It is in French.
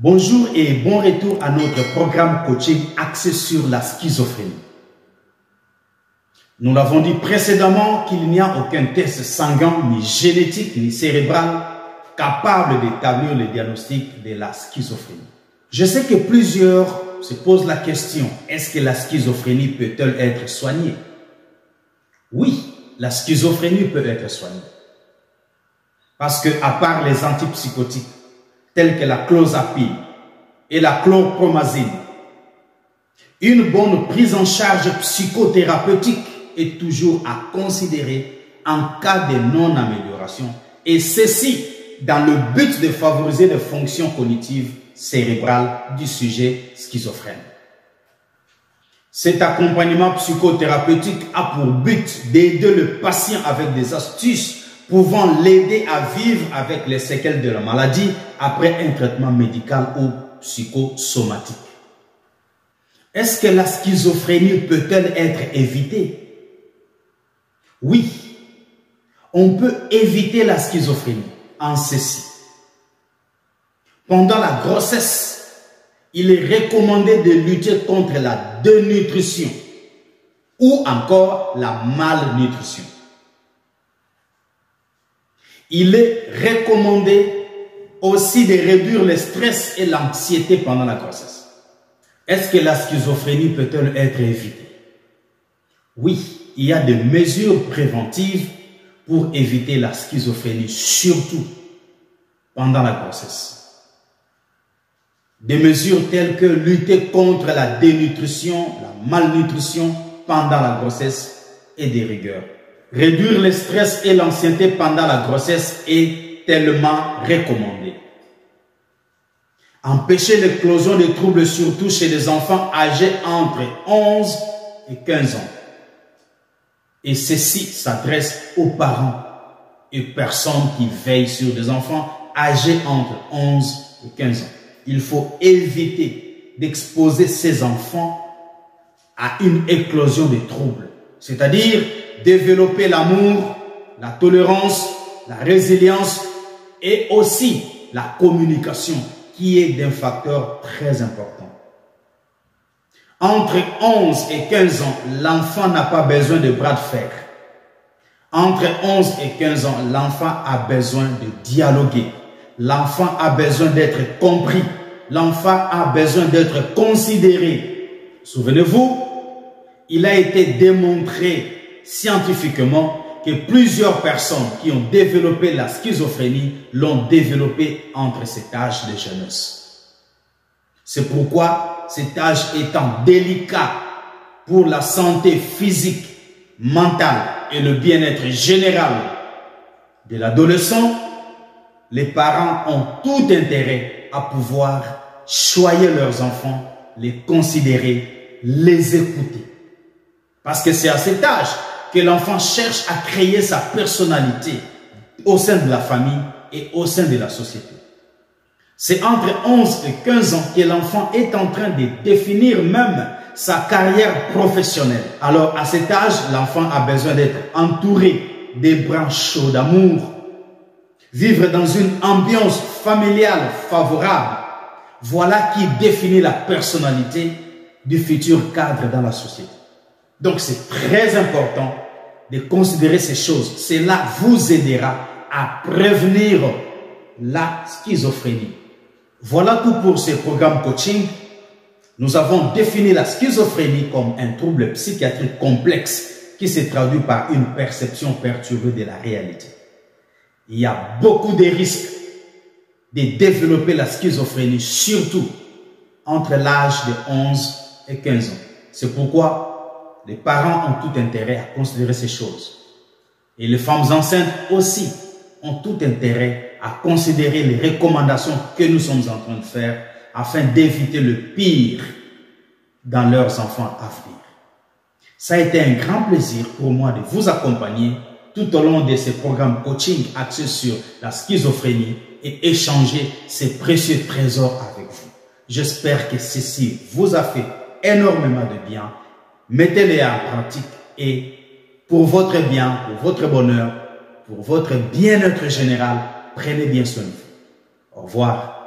Bonjour et bon retour à notre programme coaching axé sur la schizophrénie. Nous l'avons dit précédemment qu'il n'y a aucun test sanguin, ni génétique, ni cérébral capable d'établir le diagnostic de la schizophrénie. Je sais que plusieurs se posent la question, est-ce que la schizophrénie peut-elle être soignée? Oui, la schizophrénie peut être soignée. Parce que, à part les antipsychotiques, tels que la clozapine et la chlorpromazine, une bonne prise en charge psychothérapeutique est toujours à considérer en cas de non-amélioration, et ceci dans le but de favoriser les fonctions cognitives cérébrales du sujet schizophrène. Cet accompagnement psychothérapeutique a pour but d'aider le patient avec des astuces pouvant l'aider à vivre avec les séquelles de la maladie après un traitement médical ou psychosomatique. Est-ce que la schizophrénie peut-elle être évitée? Oui, on peut éviter la schizophrénie en ceci. Pendant la grossesse, il est recommandé de lutter contre la dénutrition ou encore la malnutrition. Il est recommandé aussi de réduire le stress et l'anxiété pendant la grossesse. Est-ce que la schizophrénie peut-elle être évitée? Oui, il y a des mesures préventives pour éviter la schizophrénie, surtout pendant la grossesse. Des mesures telles que lutter contre la dénutrition, la malnutrition pendant la grossesse et des rigueurs. Réduire le stress et l'anxiété pendant la grossesse est tellement recommandé. Empêcher l'éclosion de troubles, surtout chez les enfants âgés entre 11 et 15 ans. Et ceci s'adresse aux parents et personnes qui veillent sur des enfants âgés entre 11 et 15 ans. Il faut éviter d'exposer ces enfants à une éclosion de troubles, c'est-à-dire développer l'amour, la tolérance, la résilience et aussi la communication qui est d'un facteur très important. Entre 11 et 15 ans, l'enfant n'a pas besoin de bras de fer. Entre 11 et 15 ans, l'enfant a besoin de dialoguer. L'enfant a besoin d'être compris. L'enfant a besoin d'être considéré. Souvenez-vous, il a été démontré scientifiquement que plusieurs personnes qui ont développé la schizophrénie l'ont développée entre cet âge de jeunesse. C'est pourquoi cet âge étant délicat pour la santé physique, mentale et le bien-être général de l'adolescent, les parents ont tout intérêt à pouvoir choyer leurs enfants, les considérer, les écouter. Parce que c'est à cet âge que l'enfant cherche à créer sa personnalité au sein de la famille et au sein de la société. C'est entre 11 et 15 ans que l'enfant est en train de définir même sa carrière professionnelle. Alors à cet âge, l'enfant a besoin d'être entouré des bras chauds d'amour, vivre dans une ambiance familiale favorable. Voilà qui définit la personnalité du futur cadre dans la société. Donc c'est très important de considérer ces choses. Cela vous aidera à prévenir la schizophrénie. Voilà tout pour ce programme coaching. Nous avons défini la schizophrénie comme un trouble psychiatrique complexe qui se traduit par une perception perturbée de la réalité. Il y a beaucoup de risques de développer la schizophrénie, surtout entre l'âge de 11 et 15 ans. C'est pourquoi les parents ont tout intérêt à considérer ces choses. Et les femmes enceintes aussi ont tout intérêt à considérer les recommandations que nous sommes en train de faire afin d'éviter le pire dans leurs enfants à venir. Ça a été un grand plaisir pour moi de vous accompagner tout au long de ce programme coaching axé sur la schizophrénie et échanger ces précieux trésors avec vous. J'espère que ceci vous a fait énormément de bien. Mettez-les en pratique et pour votre bien, pour votre bonheur, pour votre bien-être général, prenez bien soin de vous. Au revoir.